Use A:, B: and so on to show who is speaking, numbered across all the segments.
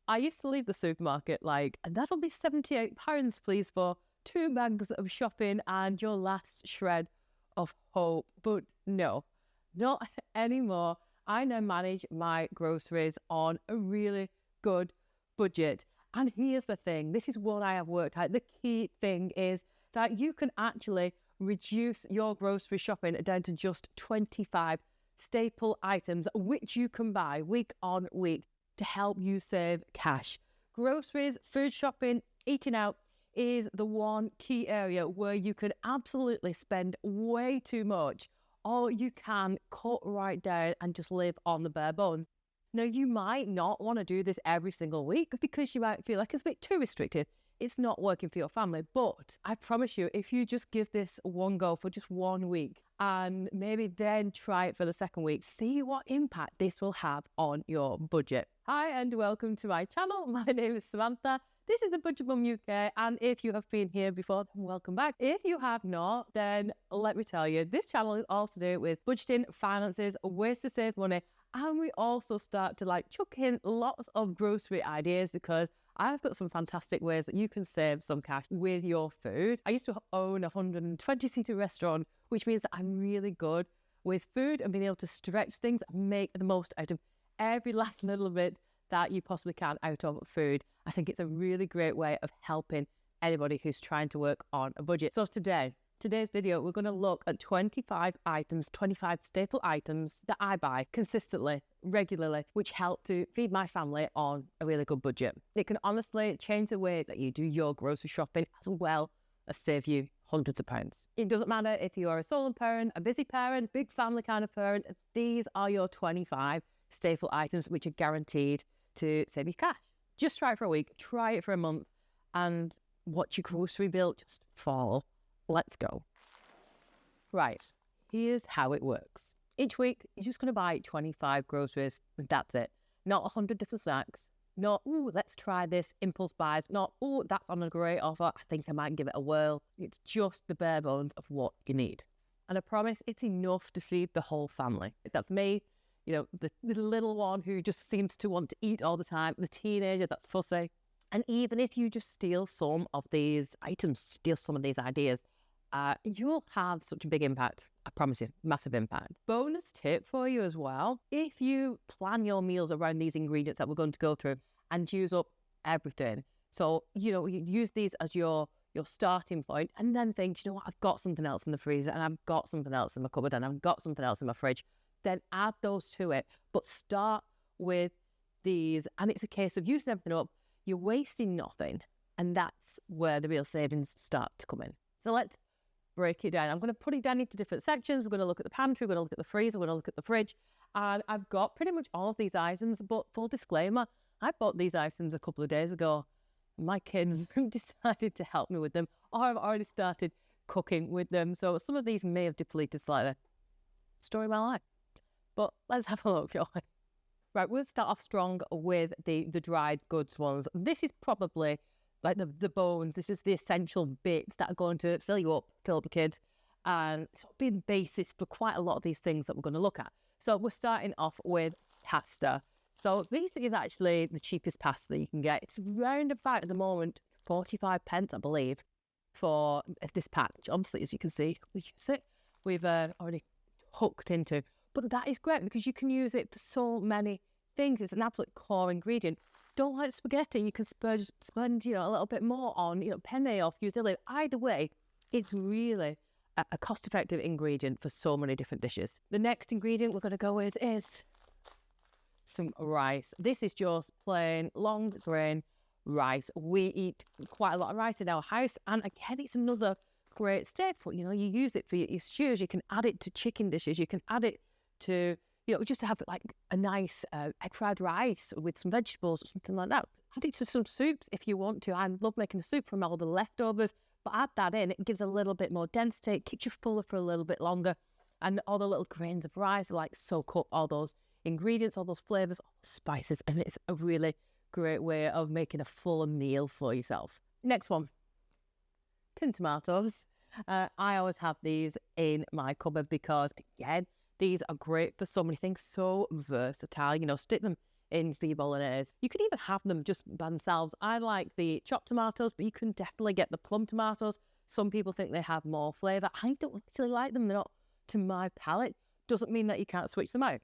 A: I used to leave the supermarket and that'll be £78, please, for 2 bags of shopping and your last shred of hope. But no, not anymore. I now manage my groceries on a really good budget. And here's the thing, this is what I have worked out. The key thing is that you can actually reduce your grocery shopping down to just 25 staple items, which you can buy week on week to help you save cash. Groceries, food shopping, eating out is the one key area where you can absolutely spend way too much, or you can cut right down and just live on the bare bones. Now, you might not want to do this every single week because you might feel like it's a bit too restrictive. It's not working for your family. But I promise you, if you just give this one go for just 1 week and maybe then try it for the second week, see what impact this will have on your budget. Hi and welcome to my channel. My name is Samantha. This is the Budget Mum UK, and if you have been here before, then welcome back. If you have not, then let me tell you, this channel is all to do with budgeting, finances, ways to save money, and we also start to chuck in lots of grocery ideas because I've got some fantastic ways that you can save some cash with your food. I used to own a 120-seater restaurant, which means that I'm really good with food and being able to stretch things and make the most out of every last little bit that you possibly can out of food. I think it's a really great way of helping anybody who's trying to work on a budget. So today's video, we're going to look at 25 items, 25 staple items that I buy consistently, regularly, which help to feed my family on a really good budget. It can honestly change the way that you do your grocery shopping as well as save you hundreds of pounds. It doesn't matter if you are a solo parent, a busy parent, big family kind of parent, these are your 25 staple items which are guaranteed to save you cash. Just try it for a week, try it for a month, and watch your grocery bill just fall. Let's go. Right, here's how it works. Each week, you're just going to buy 25 groceries, and that's it. Not 100 different snacks. Not, ooh, let's try this, impulse buys. Not, ooh, that's on a great offer, I think I might give it a whirl. It's just the bare bones of what you need. And I promise it's enough to feed the whole family. That's me, the little one who just seems to want to eat all the time, the teenager that's fussy. And even if you just steal some of these items, steal some of these ideas, you'll have such a big impact. I promise you, massive impact. Bonus tip for you as well. If you plan your meals around these ingredients that we're going to go through and use up everything. So, you use these as your starting point and then think, you know what, I've got something else in the freezer and I've got something else in my cupboard and I've got something else in my fridge. Then add those to it, but start with these. And it's a case of using everything up. You're wasting nothing. And that's where the real savings start to come in. So let's break it down. I'm going to put it down into different sections. We're going to look at the pantry, we're going to look at the freezer, we're going to look at the fridge. And I've got pretty much all of these items, but full disclaimer, I bought these items a couple of days ago. My kid decided to help me with them, or I've already started cooking with them. So some of these may have depleted slightly. Story of my life. But let's have a look, shall we? Right, we'll start off strong with the dried goods ones. This is probably like the bones. This is the essential bits that are going to fill you up, fill up the kids, and sort of be the basis for quite a lot of these things that we're going to look at. So we're starting off with pasta. So this is actually the cheapest pasta that you can get. It's round about at the moment 45 pence, I believe, for this pack, which obviously, as you can see, we've already hooked into. But that is great because you can use it for so many things. It's an absolute core ingredient. Don't like spaghetti, you can spend a little bit more on, penne or fusilli. Either way, it's really a cost-effective ingredient for so many different dishes. The next ingredient we're going to go with is some rice. This is just plain long grain rice. We eat quite a lot of rice in our house, and again, it's another great staple. You use it for your stews. You can add it to chicken dishes. You can add it to, just to have a nice egg fried rice with some vegetables or something like that. Add it to some soups if you want to. I love making a soup from all the leftovers, but add that in. It gives a little bit more density. It keeps you fuller for a little bit longer. And all the little grains of rice soak up all those ingredients, all those flavors, all those spices. And it's a really great way of making a fuller meal for yourself. Next one, tin tomatoes. I always have these in my cupboard because, again, these are great for so many things, so versatile. Stick them into your bolognese. You could even have them just by themselves. I like the chopped tomatoes, but you can definitely get the plum tomatoes. Some people think they have more flavour. I don't actually like them. They're not to my palate. Doesn't mean that you can't switch them out.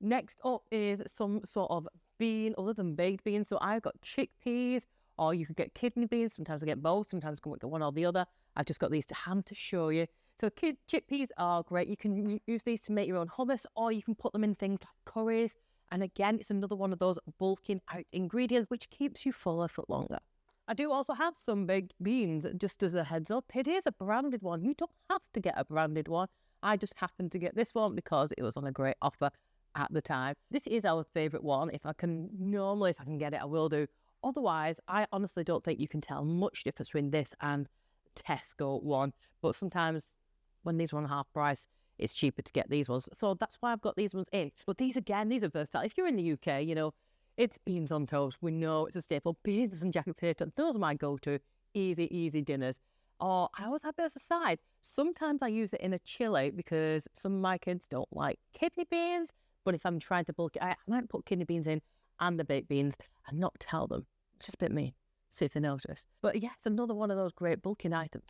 A: Next up is some sort of bean other than baked beans. So I've got chickpeas, or you could get kidney beans. Sometimes I get both. Sometimes I can get one or the other. I've just got these to hand to show you. So chickpeas are great. You can use these to make your own hummus, or you can put them in things like curries. And again, it's another one of those bulking out ingredients, which keeps you fuller for longer. I do also have some baked beans, just as a heads up. It is a branded one. You don't have to get a branded one. I just happened to get this one because it was on a great offer at the time. This is our favourite one. If I can get it, I will do. Otherwise, I honestly don't think you can tell much difference between this and Tesco one. But sometimes when these are on half price, it's cheaper to get these ones. So that's why I've got these ones in. But these are versatile. If you're in the UK, it's beans on toast. We know it's a staple. Beans and jacket potato. Those are my go-to easy dinners. Or I always have it as a side. Sometimes I use it in a chili because some of my kids don't like kidney beans. But if I'm trying to bulk it, I might put kidney beans in and the baked beans and not tell them. It's just a bit mean. See if they notice. But yeah, it's another one of those great bulking items.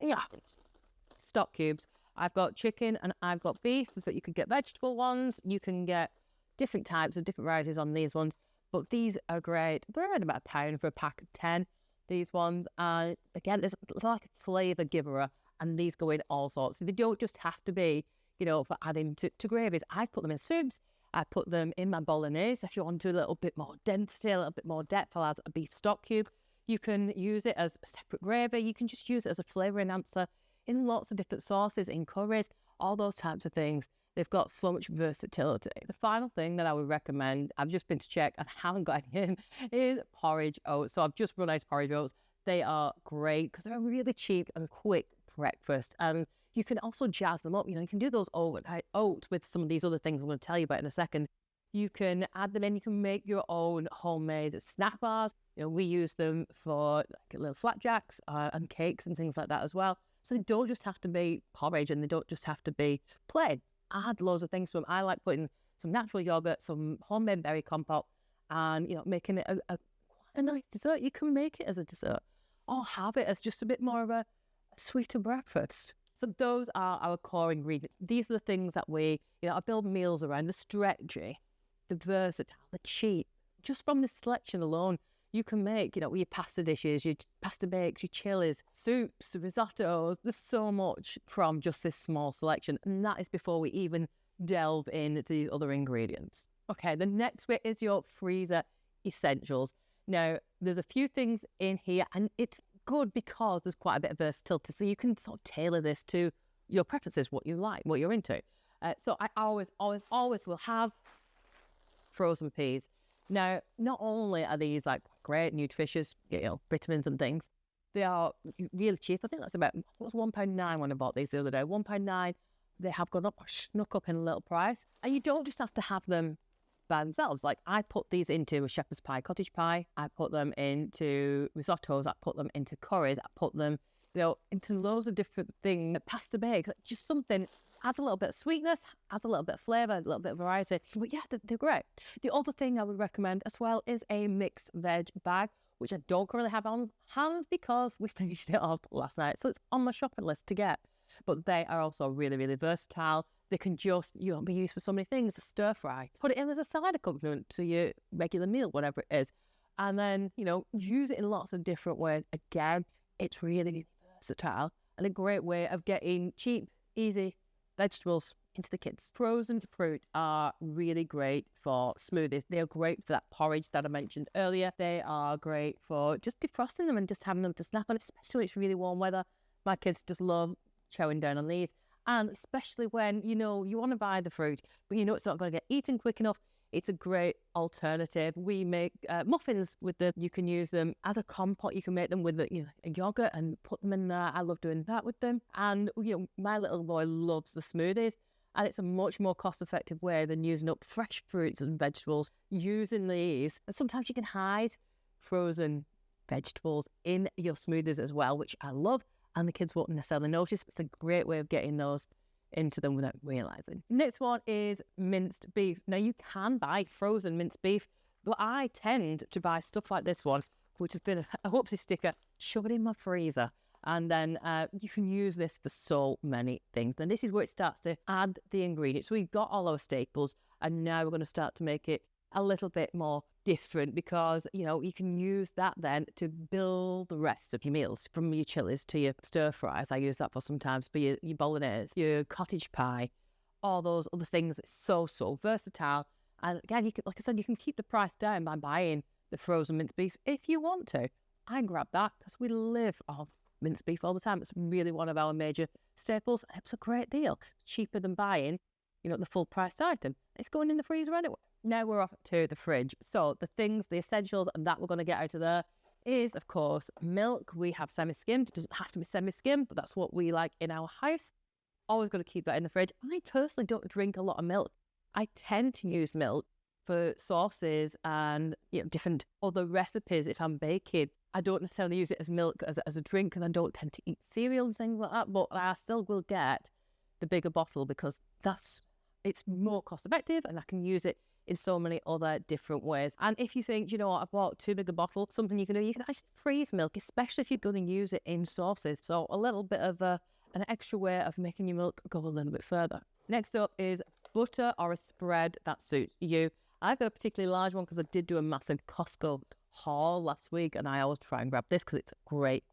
A: Yeah. Stock cubes. I've got chicken and I've got beef, but you can get vegetable ones. You can get different types of different varieties on these ones. But these are great. They're around about £1 for a pack of 10. These ones are, again, there's like a flavour giver, and these go in all sorts. So they don't just have to be, for adding to gravies. I put them in soups. I put them in my bolognese. If you want to a little bit more density, a little bit more depth, I'll add a beef stock cube. You can use it as a separate gravy. You can just use it as a flavour enhancer in lots of different sauces, in curries, all those types of things. They've got so much versatility. The final thing that I would recommend, I've just been to check and haven't got any in, is porridge oats. So I've just run out of porridge oats. They are great because they're a really cheap and quick breakfast. And you can also jazz them up. You can do those overnight oats with some of these other things I'm going to tell you about in a second. You can add them in. You can make your own homemade snack bars. We use them for like little flapjacks and cakes and things like that as well. So they don't just have to be porridge and they don't just have to be plain. Add loads of things to them. I like putting some natural yogurt, some homemade berry compote, and making it quite a nice dessert. You can make it as a dessert or have it as just a bit more of a sweeter breakfast. So those are our core ingredients. These are the things that we, I build meals around: the stretchy, the versatile, the cheap. Just from this selection alone, you can make, your pasta dishes, your pasta bakes, your chilies, soups, risottos. There's so much from just this small selection. And that is before we even delve into these other ingredients. Okay, the next bit is your freezer essentials. Now, there's a few things in here, and it's good because there's quite a bit of versatility. So you can sort of tailor this to your preferences, what you like, what you're into. So I always will have frozen peas. Now, not only are these like great, nutritious, vitamins and things, they are really cheap. I think that's about, it was £1.9 when I bought these the other day. £1.9. They have gone up, snuck up in a little price. And you don't just have to have them by themselves. Like I put these into a shepherd's pie, cottage pie. I put them into risottos. I put them into curries. I put them, into loads of different things. Pasta bakes, just something. Adds a little bit of sweetness, adds a little bit of flavour, a little bit of variety. But yeah, they're great. The other thing I would recommend as well is a mixed veg bag, which I don't currently have on hand because we finished it off last night. So it's on my shopping list to get. But they are also really, really versatile. They can just, be used for so many things. Stir fry, put it in as a side accompaniment to your regular meal, whatever it is. And then, use it in lots of different ways. Again, it's really, really versatile and a great way of getting cheap, easy vegetables into the kids. Frozen fruit are really great for smoothies. They're great for that porridge that I mentioned earlier. They are great for just defrosting them and just having them to snack on, especially when it's really warm weather. My kids just love chowing down on these. And especially when, you want to buy the fruit, but it's not going to get eaten quick enough. It's a great alternative. We make muffins with them. You can use them as a compote. You can make them with a yogurt and put them in there. I love doing that with them. And my little boy loves the smoothies, and it's a much more cost-effective way than using up fresh fruits and vegetables. Using these, and sometimes you can hide frozen vegetables in your smoothies as well, which I love. And the kids won't necessarily notice. It's a great way of getting those into them without realizing. Next one is minced beef. Now, you can buy frozen minced beef, but I tend to buy stuff like this one, which has been a whoopsie sticker, shove it in my freezer. And then you can use this for so many things. And this is where it starts to add the ingredients. So we've got all our staples, and now we're going to start to make it a little bit more different, because, you know, you can use that then to build the rest of your meals, from your chilies to your stir fries. I use that for sometimes for your bolognese, your cottage pie, all those other things. It's so versatile. And again, you can, like I said, you can keep the price down by buying the frozen minced beef if you want to. I grab that because we live off minced beef all the time. It's really one of our major staples. It's a great deal. It's cheaper than buying, you know, the full priced item. It's going in the freezer anyway. Now we're off to the fridge. So the things, the essentials that we're going to get out of there is, of course, milk. We have semi-skimmed. It doesn't have to be semi-skimmed, but that's what we like in our house. Always going to keep that in the fridge. I personally don't drink a lot of milk. I tend to use milk for sauces and, you know, different other recipes. If I'm baking, I don't necessarily use it as milk as a drink, because I don't tend to eat cereal and things like that. But I still will get the bigger bottle, because it's more cost effective, and I can use it in so many other different ways. And if you think, you know what, I bought too big a bottle, something you can do, you can actually freeze milk, especially if you're going to use it in sauces. So a little bit of an extra way of making your milk go a little bit further. Next up is butter or a spread that suits you. I've got a particularly large one because I did do a massive Costco haul last week, and I always try and grab this because it's a great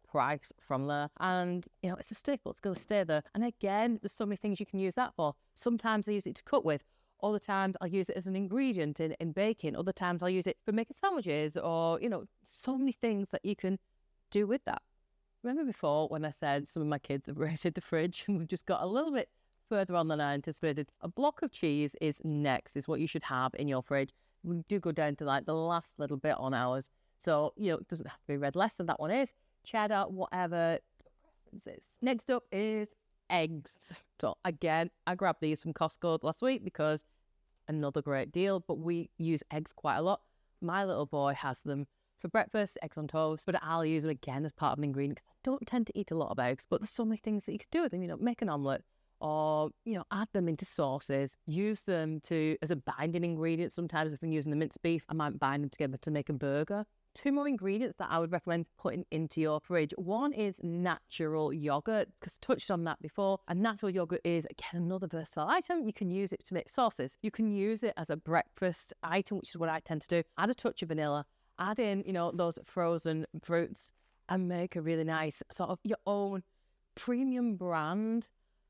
A: price from there. And, you know, it's a staple. It's going to stay there. And again, there's so many things you can use that for. Sometimes I use it to cook with. Other times I'll use it as an ingredient in baking. Other times I'll use it for making sandwiches, or, you know, so many things that you can do with that. Remember before when I said some of my kids have raided the fridge, and we've just got a little bit further on than I anticipated? A block of cheese is next, is what you should have in your fridge. We do go down to like the last little bit on ours. So, you know, it doesn't have to be red less than that one is. Cheddar, whatever preference is. Next up is eggs. So again, I grabbed these from Costco last week because another great deal, but we use eggs quite a lot. My little boy has them for breakfast, eggs on toast, but I'll use them again as part of an ingredient because I don't tend to eat a lot of eggs, but there's so many things that you could do with them. You know, make an omelette, or, you know, add them into sauces, use them as a binding ingredient. Sometimes if I'm using the minced beef, I might bind them together to make a burger. 2 more ingredients that I would recommend putting into your fridge. One is natural yogurt, because I touched on that before. And natural yogurt is, again, another versatile item. You can use it to make sauces. You can use it as a breakfast item, which is what I tend to do. Add a touch of vanilla, add in, you know, those frozen fruits, and make a really nice sort of your own premium brand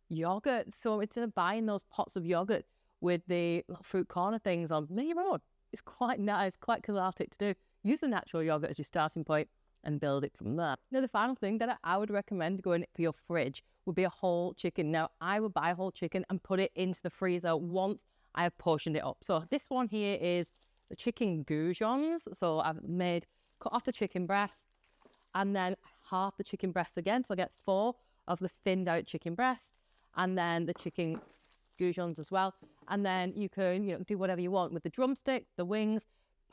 A: yogurt. So instead of buying those pots of yogurt with the fruit corner things on, make your own. It's quite nice, quite cathartic to do. Use the natural yogurt as your starting point and build it from there. Now, the final thing that I would recommend going for your fridge would be a whole chicken. Now, I would buy a whole chicken and put it into the freezer once I have portioned it up. So this one here is the chicken goujons. So I've cut off the chicken breasts and then half the chicken breasts again. So I get 4 of the thinned out chicken breasts, and then the chicken goujons as well. And then you can, you know, do whatever you want with the drumsticks, the wings.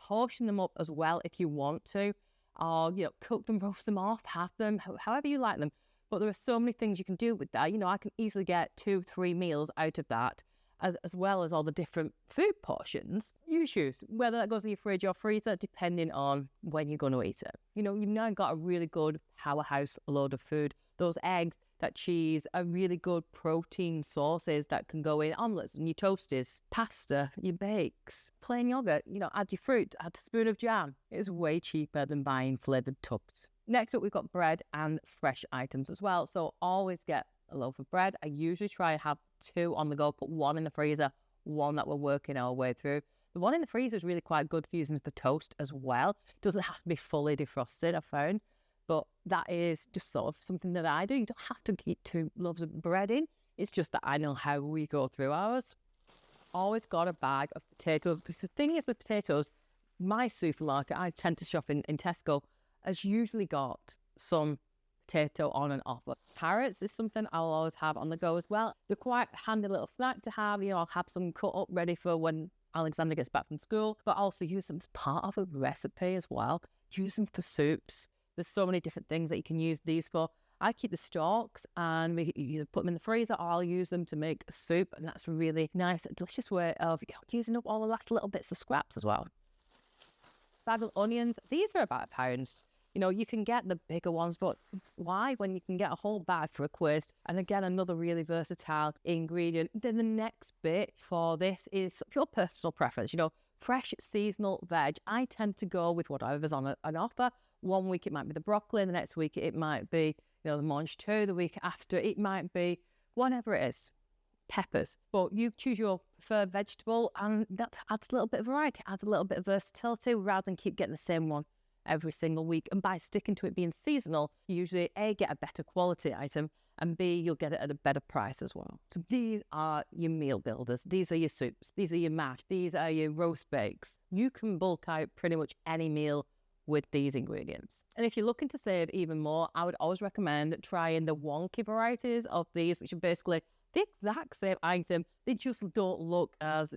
A: Portion them up as well if you want to, or, you know, cook them, roast them off, half them, however you like them. But there are so many things you can do with that. You know, I can easily get 2-3 meals out of that, as well as all the different food portions. You choose whether that goes in your fridge or freezer, depending on when you're going to eat it. You know, you've now got a really good powerhouse load of food. Those eggs, that cheese, are really good protein sources that can go in omelettes and your toasties, pasta, your bakes, plain yogurt. You know, add your fruit, add a spoon of jam. It's way cheaper than buying flavoured tubs. Next up, we've got bread and fresh items as well. So always get a loaf of bread. I usually try and have 2 on the go, put 1 in the freezer, 1 that we're working our way through. The one in the freezer is really quite good for using for toast as well. It doesn't have to be fully defrosted, I found. But that is just sort of something that I do. You don't have to keep 2 loaves of bread in. It's just that I know how we go through ours. Always got a bag of potatoes. Because the thing is with potatoes, my supermarket, I tend to shop in Tesco, has usually got some potato on and offer. Carrots is something I'll always have on the go as well. They're quite a handy little snack to have. You know, I'll have some cut up ready for when Alexander gets back from school, but also use them as part of a recipe as well. Use them for soups. There's so many different things that you can use these for. I keep the stalks and we either put them in the freezer or I'll use them to make a soup. And that's a really nice, delicious way of using up all the last little bits of scraps as well. Bag of onions, these are about £1. You can get the bigger ones, but why when you can get a whole bag for £1? And again, another really versatile ingredient. Then the next bit for this is your personal preference. Fresh seasonal veg. I tend to go with whatever's on an offer. One week it might be the broccoli, the next week it might be, the mange tout, the week after it might be whatever it is. Peppers. But you choose your preferred vegetable, and that adds a little bit of variety, adds a little bit of versatility rather than keep getting the same one every single week. And by sticking to it being seasonal, you usually A, get a better quality item, and B, you'll get it at a better price as well. So these are your meal builders. These are your soups. These are your mash. These are your roast bakes. You can bulk out pretty much any meal with these ingredients. And if you're looking to save even more, I would always recommend trying the wonky varieties of these, which are basically the exact same item. They just don't look as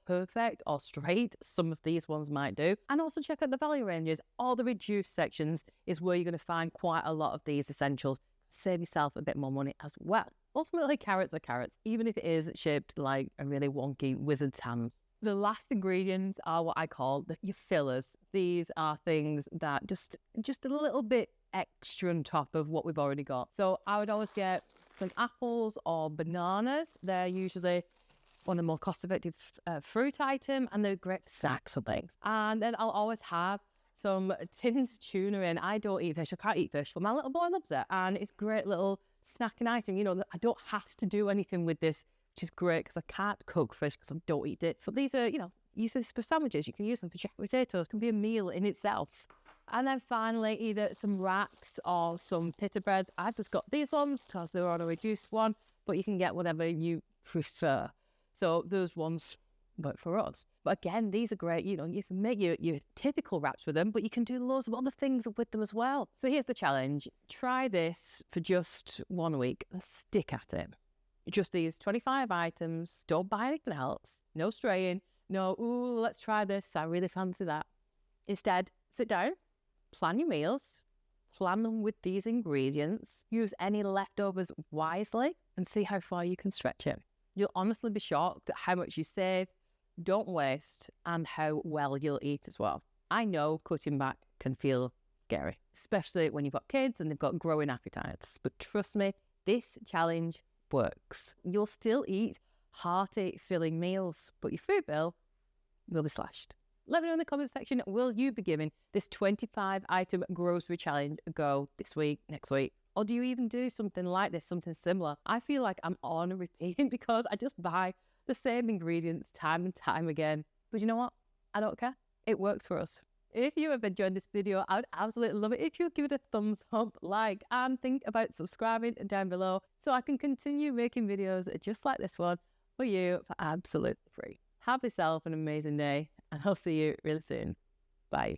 A: perfect or straight. Some of these ones might do. And also check out the value ranges. All the reduced sections is where you're going to find quite a lot of these essentials. Save yourself a bit more money as well. Ultimately, carrots are carrots, even if it is shaped like a really wonky wizard's hand. The last ingredients are what I call your fillers. These are things that just a little bit extra on top of what we've already got. So I would always get some apples or bananas. They're usually one of the more cost-effective fruit item, and they're great snacks and things. And then I'll always have some tinned tuna in. I don't eat fish. I can't eat fish, but my little boy loves it. And it's a great little snacking item. I don't have to do anything with this, which is great because I can't cook fish because I don't eat it. But these are, use this for sandwiches. You can use them for jacket potatoes. It can be a meal in itself. And then finally, either some racks or some pita breads. I've just got these ones because they're on a reduced one, but you can get whatever you prefer. So those ones work for us. But again, these are great. You can make your typical wraps with them, but you can do loads of other things with them as well. So here's the challenge. Try this for just 1 week and stick at it. Just these 25 items. Don't buy anything else. No straying. No, ooh, let's try this. I really fancy that. Instead, sit down, plan your meals, plan them with these ingredients, use any leftovers wisely, and see how far you can stretch it. You'll honestly be shocked at how much you save, don't waste, and how well you'll eat as well. I know cutting back can feel scary, especially when you've got kids and they've got growing appetites. But trust me, this challenge works. You'll still eat hearty, filling meals, but your food bill will be slashed. Let me know in the comment section, will you be giving this 25 item grocery challenge a go this week, next week? Or do you even do something like this, something similar? I feel like I'm on a repeat because I just buy the same ingredients time and time again. But you know what? I don't care. It works for us. If you have enjoyed this video, I would absolutely love it if you give it a thumbs up, like, and think about subscribing down below so I can continue making videos just like this one for you for absolutely free. Have yourself an amazing day, and I'll see you really soon. Bye.